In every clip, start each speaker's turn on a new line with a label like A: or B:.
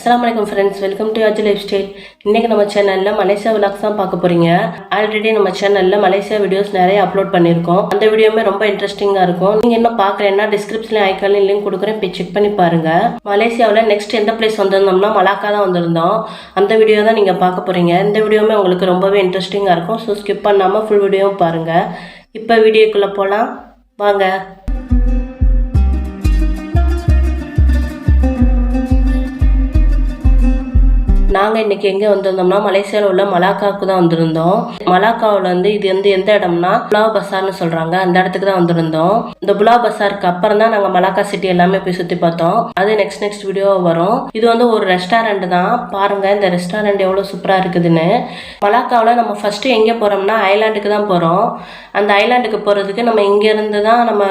A: Assalamualaikum friends, welcome to Aji Lifestyle. இன்னைக்கு நம்ம சேனல்ல மலேசியா vlogs தான் பார்க்க போறீங்க. ஆல்ரெடி நம்ம சேனல்ல மலேசியா வீடியோஸ் நிறைய அப்லோட் பண்ணிருக்கோம். அந்த வீடியோமே ரொம்ப இன்ட்ரெஸ்டிங்கா இருக்கும். நீங்க இன்னும் பார்க்கலன்னா டிஸ்கிரிப்ஷன்ல ஐகான்ல லிங்க் கொடுக்குறேன், போய் செக் பண்ணி பாருங்க. மலேசியாவுல நெக்ஸ்ட் எந்த பிளேஸ் வந்திருந்தோம்னா மலாக்கா தான் வந்திருந்தோம். அந்த வீடியோ தான் நீங்க பார்க்க போறீங்க. இந்த வீடியோமே உங்களுக்கு ரொம்பவே இன்ட்ரெஸ்டிங்கா இருக்கும். ஸோ ஸ்கிப் பண்ணாம ஃபுல் வீடியோவும் பாருங்க. இப்போ வீடியோக்குள்ள போலாம் வாங்க. நாங்கள் இன்றைக்கி எங்கே வந்திருந்தோம்னா மலேசியாவில் உள்ள மலாக்காவுக்கு தான் வந்திருந்தோம். மலாக்காவில் இது எந்த இடம்னா புலாவ் பசார்னு சொல்கிறாங்க, அந்த இடத்துக்கு தான் வந்திருந்தோம். இந்த புலாவ் பசாருக்கு அப்புறம் தான் நாங்கள் மலாக்கா சிட்டி எல்லாமே போய் சுற்றி பார்த்தோம். அது நெக்ஸ்ட் வீடியோ வரும். இது ஒரு ரெஸ்டாரண்ட் தான். பாருங்கள் இந்த ரெஸ்டாரண்ட் எவ்வளோ சூப்பராக இருக்குதுன்னு. மலாக்காவில் நம்ம ஃபஸ்ட்டு எங்கே போகிறோம்னா ஐலாண்டுக்கு தான் போகிறோம். அந்த ஐலாண்டுக்கு போகிறதுக்கு நம்ம இங்கேருந்து தான் நம்ம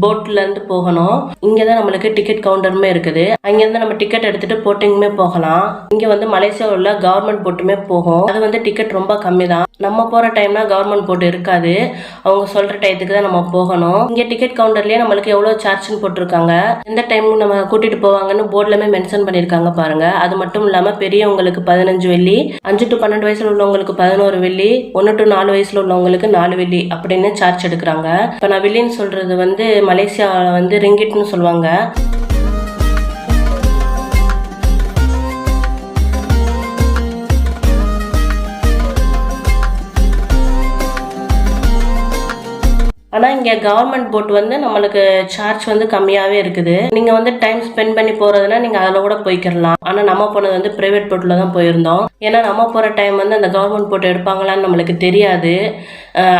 A: போட்லேருந்து போகணும். இங்கே தான் நம்மளுக்கு டிக்கெட் கவுண்டருமே இருக்குது. அங்கேருந்து நம்ம டிக்கெட் எடுத்துகிட்டு போட்டிங்குமே போகலாம். இங்கே மலேசியா உள்ள கவர்மெண்ட் போட்டுமே போகும். அது டிக்கெட் ரொம்ப கம்மி தான். நம்ம போற டைம்னா கவர்மெண்ட் போட்டு இருக்காது. அவங்க சொல்ற டயத்துக்கு தான் நம்ம போகணும். இங்க டிக்கெட் கவுண்டர்லயே நம்மளுக்கு எவ்வளவு சார்ஜ்னு போட்டிருக்காங்க, எந்த டைம் நம்ம கூட்டிட்டு போவாங்கன்னு போர்ட்லமே மென்ஷன் பண்ணிருக்காங்க பாருங்க. அது மட்டும் இல்லாம பெரியவங்களுக்கு 15 வெள்ளி, 5 to 12 வயசுல உள்ளவங்களுக்கு 11 வெள்ளி, 1 to 4 வயசுல உள்ளவங்களுக்கு 4 வெள்ளி அப்படின்னு சார்ஜ் எடுக்கிறாங்க. இப்ப நான் வெள்ளின்னு சொல்றது மலேசியாவில் ரிங்கிட்னு சொல்லுவாங்க. ஆனால் இங்கே கவர்மெண்ட் போட் நம்மளுக்கு சார்ஜ் கம்மியாகவே இருக்குது. நீங்கள் டைம் ஸ்பெண்ட் பண்ணி போகிறதுனா நீங்கள் அதில் கூட போய்க்கிடலாம். ஆனால் நம்ம போனது ப்ரைவேட் போட்டில் தான் போயிருந்தோம். ஏன்னா நம்ம போகிற டைம் அந்த கவர்மெண்ட் போட் எடுப்பாங்களான்னு நம்மளுக்கு தெரியாது.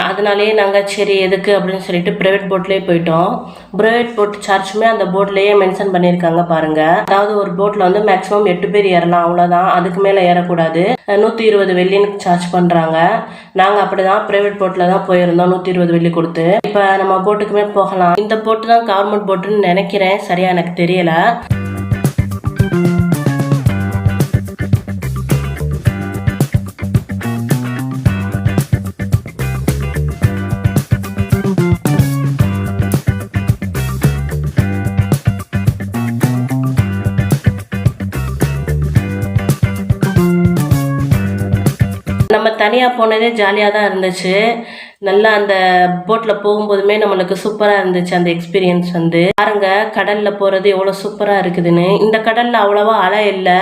A: அதனாலேயே நாங்கள் சரி எதுக்கு அப்படின்னு சொல்லிட்டு ப்ரைவேட் போட்லேயே போயிட்டோம். ப்ரைவேட் போட் சார்ஜுமே அந்த போட்லேயே மென்ஷன் பண்ணியிருக்காங்க பாருங்கள். அதாவது ஒரு போட்டில் மேக்ஸிமம் 8 பேர் ஏறலாம், அவ்வளோதான். அதுக்கு மேலே ஏறக்கூடாது. 120 வெள்ளின்னு சார்ஜ் பண்ணுறாங்க. நாங்கள் அப்படி தான் ப்ரைவேட் போட்டில் தான் போயிருந்தோம், 120 வெள்ளி கொடுத்து. இப்போ நம்ம போட்டுக்குமே போகலாம். இந்த போட்டு தான் கவர்மெண்ட் போட்டுன்னு நினைக்கிறேன், சரியா எனக்கு தெரியல. நம்ம தனியாக போனதே ஜாலியாக தான் இருந்துச்சு. நல்லா அந்த போட்டில் போகும்போதுமே நம்மளுக்கு சூப்பராக இருந்துச்சு அந்த எக்ஸ்பீரியன்ஸ். பாருங்க கடலில் போகிறது எவ்வளோ சூப்பராக இருக்குதுன்னு. இந்த கடலில் அவ்வளோவா அலை இல்லை.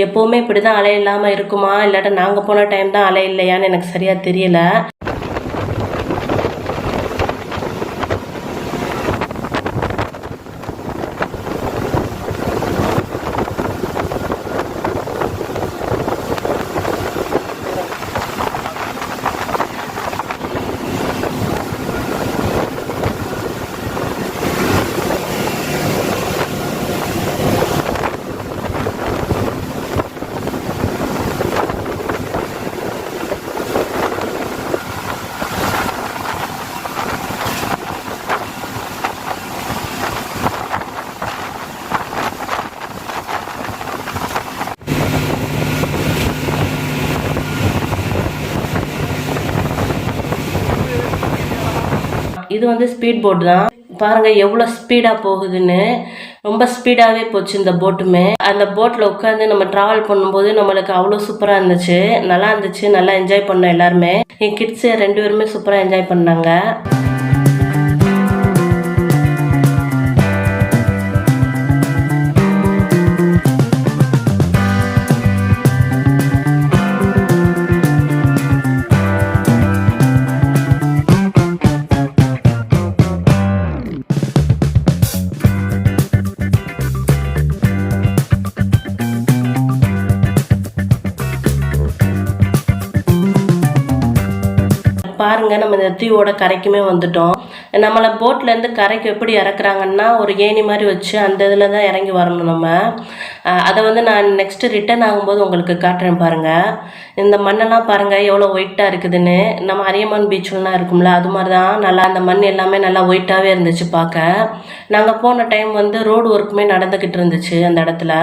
A: எப்போவுமே இப்படி தான் அலை இல்லாமல் இருக்குமா, இல்லாட்டா நாங்கள் போன டைம் தான் அலை இல்லையான்னு எனக்கு சரியாக தெரியல. இது ஸ்பீட் போட் தான். பாருங்க எவ்வளோ ஸ்பீடாக போகுதுன்னு. ரொம்ப ஸ்பீடாகவே போச்சு இந்த போட்டுமே. அந்த போட்டில் உட்காந்து நம்ம ட்ராவல் பண்ணும்போது நம்மளுக்கு அவ்வளோ சூப்பராக இருந்துச்சு. நல்லா இருந்துச்சு, நல்லா என்ஜாய் பண்ணோம் எல்லாருமே. என் கிட்ஸு 2 பேருமே சூப்பராக என்ஜாய் பண்ணாங்க. பாருங்க நம்ம இந்த தீவோட கரைக்குமே வந்துட்டோம். நம்மளை போட்லேருந்து கரைக்கு எப்படி இறக்குறாங்கன்னா ஒரு ஏணி மாதிரி வச்சு அந்த இதில் தான் இறங்கி வரணும் நம்ம. அதை நான் நெக்ஸ்ட்டு ரிட்டர்ன் ஆகும்போது உங்களுக்கு காட்டுறேன் பாருங்கள். இந்த மண்ணெல்லாம் பாருங்கள் எவ்வளோ ஒயிட்டாக இருக்குதுன்னு. நம்ம அரியமான் பீச்லாம் இருக்கும்ல, அது மாதிரி தான் நல்லா அந்த மண் எல்லாமே நல்லா ஒயிட்டாகவே இருந்துச்சு பார்க்க. நாங்கள் போன டைம் ரோடு ஒர்க்குமே நடந்துக்கிட்டு இருந்துச்சு அந்த இடத்துல.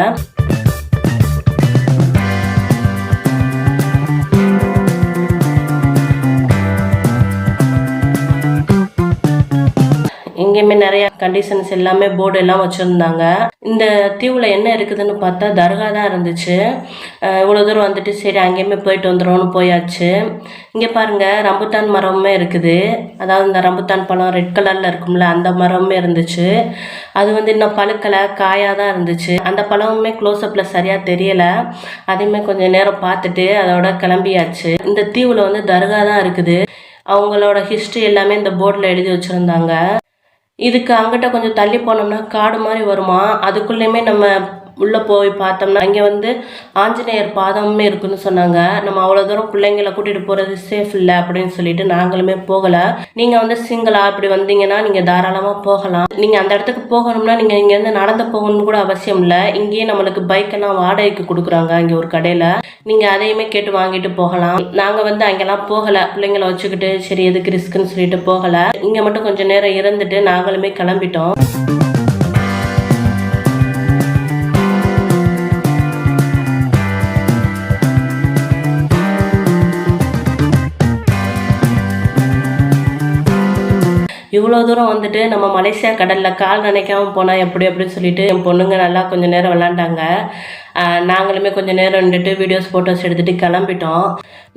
A: எங்கேயுமே நிறைய கண்டிஷன்ஸ் எல்லாமே போர்டு எல்லாம் வச்சுருந்தாங்க. இந்த தீவில் என்ன இருக்குதுன்னு பார்த்தா தர்கா தான் இருந்துச்சு. இவ்வளோ தூரம் வந்துட்டு சரி அங்கேயுமே போயிட்டு வந்துடும்னு போயாச்சு. இங்கே பாருங்கள் ரம்புத்தான் மரமுமே இருக்குது. அதாவது இந்த ரம்புத்தான் பழம் ரெட் கலரில் இருக்கும்ல அந்த மரமுமே இருந்துச்சு. அது இன்னும் பழுக்கலை, காயாக தான் இருந்துச்சு. அந்த பழமுமே க்ளோஸ்அப்பில் சரியாக தெரியலை. அதையுமே கொஞ்சம் நேரம் பார்த்துட்டு அதோட கிளம்பியாச்சு. இந்த தீவில் தர்கா தான் இருக்குது. அவங்களோட ஹிஸ்ட்ரி எல்லாமே இந்த போர்டில் எழுதி வச்சுருந்தாங்க. இதுக்கு அங்கிட்ட கொஞ்சம் தள்ளி போனோம்னா காடு மாதிரி வருமா. அதுக்குள்ளேயுமே நம்ம உள்ளே போய் பார்த்தோம்னா அங்கே ஆஞ்சநேயர் பாதமுமே இருக்குன்னு சொன்னாங்க. நம்ம அவ்வளோ தூரம் பிள்ளைங்களை கூட்டிகிட்டு போகிறது சேஃப் இல்லை அப்படின்னு சொல்லிட்டு நாங்களுமே போகலை. நீங்கள் சிங்கிளா இப்படி வந்தீங்கன்னா நீங்கள் தாராளமாக போகலாம். நீங்கள் அந்த இடத்துக்கு போகணும்னா நீங்கள் இங்கேருந்து நடந்து போகணும்னு கூட அவசியம் இல்லை. இங்கேயே நம்மளுக்கு பைக்கெல்லாம் வாடகைக்கு கொடுக்குறாங்க இங்கே ஒரு கடையில். நீங்கள் அதையுமே கேட்டு வாங்கிட்டு போகலாம். நாங்கள் அங்கெல்லாம் போகலை, பிள்ளைங்களை வச்சுக்கிட்டு சரி எதுக்கு ரிஸ்க்குன்னு சொல்லிட்டு போகலை. இங்கே மட்டும் கொஞ்சம் நேரம் இருந்துட்டு நாங்களுமே கிளம்பிட்டோம். இவ்வளோ தூரம் நம்ம மலேசியா கடலில் கால் நினைக்காமல் போனால் எப்படி அப்படின்னு சொல்லிட்டு என் பொண்ணுங்க நல்லா கொஞ்சம் நேரம் விளாண்டாங்க. நாங்களுமே கொஞ்சம் நேரம் நின்றுட்டு வீடியோஸ் ஃபோட்டோஸ் எடுத்துகிட்டு கிளம்பிட்டோம்.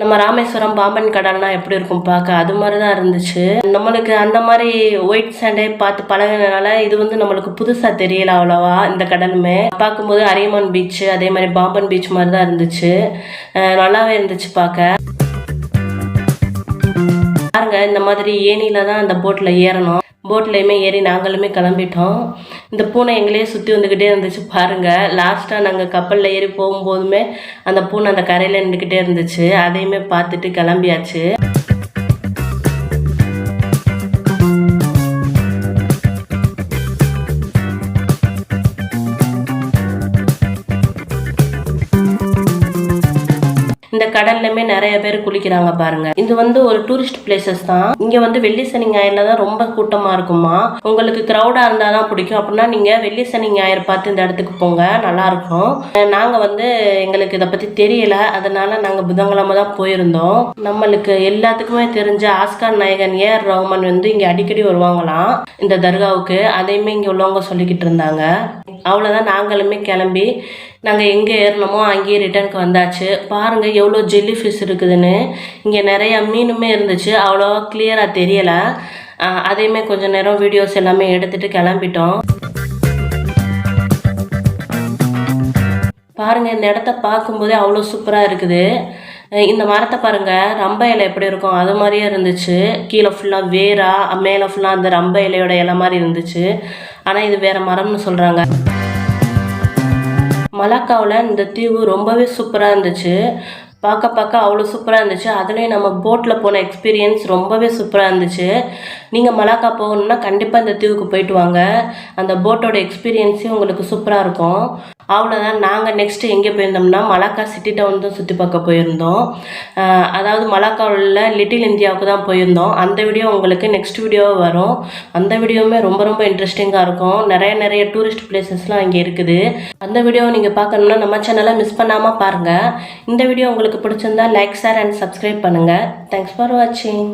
A: நம்ம ராமேஸ்வரம் பாம்பன் கடல்னால் எப்படி இருக்கும் பார்க்க, அது மாதிரி தான் இருந்துச்சு. நம்மளுக்கு அந்த மாதிரி ஒயிட் சாண்டே பார்த்து பழகினால இது நம்மளுக்கு புதுசாக தெரியல அவ்வளோவா. இந்த கடலுமே பார்க்கும்போது அரியமான் பீச் அதே மாதிரி பாம்பன் பீச் மாதிரி தான் இருந்துச்சு. நல்லாவே இருந்துச்சு பார்க்க. பாருங்க இந்த மாதிரி ஏனியில தான் அந்த போட்டில் ஏறணும். போட்லையுமே ஏறி நாங்களுமே கிளம்பிட்டோம். இந்த பூனை எங்களையே சுற்றி வந்துக்கிட்டே இருந்துச்சு பாருங்கள். லாஸ்ட்டாக நாங்கள் கப்பலில் ஏறி போகும்போதுமே அந்த பூனை அந்த கரையில் நின்றுக்கிட்டே இருந்துச்சு. அதையுமே பார்த்துட்டு கிளம்பியாச்சு. இந்த கடல்லுமே நிறைய பேர் குளிக்கிறாங்க பாருங்க. இது ஒரு டூரிஸ்ட் பிளேசஸ் தான். இங்க வெள்ளி சனி ஞாயிறுல தான் ரொம்ப கூட்டமா இருக்குமா. உங்களுக்கு கிரௌடா இருந்தா தான் பிடிக்கும் அப்படின்னா நீங்க வெள்ளி சனி ஞாயிறு பார்த்து இந்த இடத்துக்கு போங்க, நல்லா இருக்கும். நாங்க எங்களுக்கு இதை பத்தி தெரியல, அதனால நாங்க புதன்கிழமை தான் போயிருந்தோம். நம்மளுக்கு எல்லாத்துக்குமே தெரிஞ்ச ஆஸ்கார் நாயகன் ஏஆர் ரஹ்மான் இங்க அடிக்கடி வருவாங்களாம் இந்த தர்காவுக்கு. அதையுமே இங்க உள்ளவங்க சொல்லிக்கிட்டு இருந்தாங்க. அவ்வளோதான், நாங்களுமே கிளம்பி நாங்கள் எங்கே ஏறினோமோ அங்கேயே ரிட்டர்னுக்கு வந்தாச்சு. பாருங்கள் எவ்வளோ ஜெல்லி ஃபிஷ் இருக்குதுன்னு. இங்கே நிறையா மீனுமே இருந்துச்சு, அவ்வளோவா கிளியராக தெரியலை. அதையுமே கொஞ்சம் நேரம் வீடியோஸ் எல்லாமே எடுத்துகிட்டு கிளம்பிட்டோம். பாருங்கள் இந்த இடத்த பார்க்கும்போதே அவ்வளோ சூப்பராக இருக்குது. இந்த மரத்தை பாருங்கள், ரம்ப இலை எப்படி இருக்கும் அது மாதிரியே இருந்துச்சு. கீழே ஃபுல்லாக வேரா, மேலே ஃபுல்லாக அந்த ரம்ப இலையோட இலை மாதிரி இருந்துச்சு. ஆனால் இது வேறு மரம்னு சொல்கிறாங்க. மலாக்காவில் இந்த தீவு ரொம்பவே சூப்பராக இருந்துச்சு. பார்க்க அவ்வளோ சூப்பராக இருந்துச்சு. அதுலேயும் நம்ம போட்டில் போன எக்ஸ்பீரியன்ஸ் ரொம்பவே சூப்பராக இருந்துச்சு. நீங்கள் மலாக்கா போகணுன்னா கண்டிப்பாக இந்த தீவுக்கு போயிட்டு வாங்க. அந்த போட்டோட எக்ஸ்பீரியன்ஸே உங்களுக்கு சூப்பராக இருக்கும். அவ்வளோதான், நாங்கள் நெக்ஸ்ட்டு எங்கே போயிருந்தோம்னா மலாக்கா சிட்டி டவுன் தான் சுற்றி பார்க்க போயிருந்தோம். அதாவது மலாக்காவில் லிட்டில் இந்தியாவுக்கு தான் போயிருந்தோம். அந்த வீடியோ உங்களுக்கு நெக்ஸ்ட் வீடியோவாக வரும். அந்த வீடியோவுமே ரொம்ப இன்ட்ரெஸ்டிங்காக இருக்கும். நிறைய டூரிஸ்ட் பிளேசஸ்லாம் இங்கே இருக்குது. அந்த வீடியோவை நீங்கள் பார்க்கணுன்னா நம்ம சேனலை மிஸ் பண்ணாமல் பாருங்கள். இந்த வீடியோ உங்களுக்கு பிடிச்சிருந்தா லைக், ஷேர் அண்ட் சப்ஸ்கிரைப் பண்ணுங்கள். தேங்க்ஸ் ஃபார் வாட்சிங்.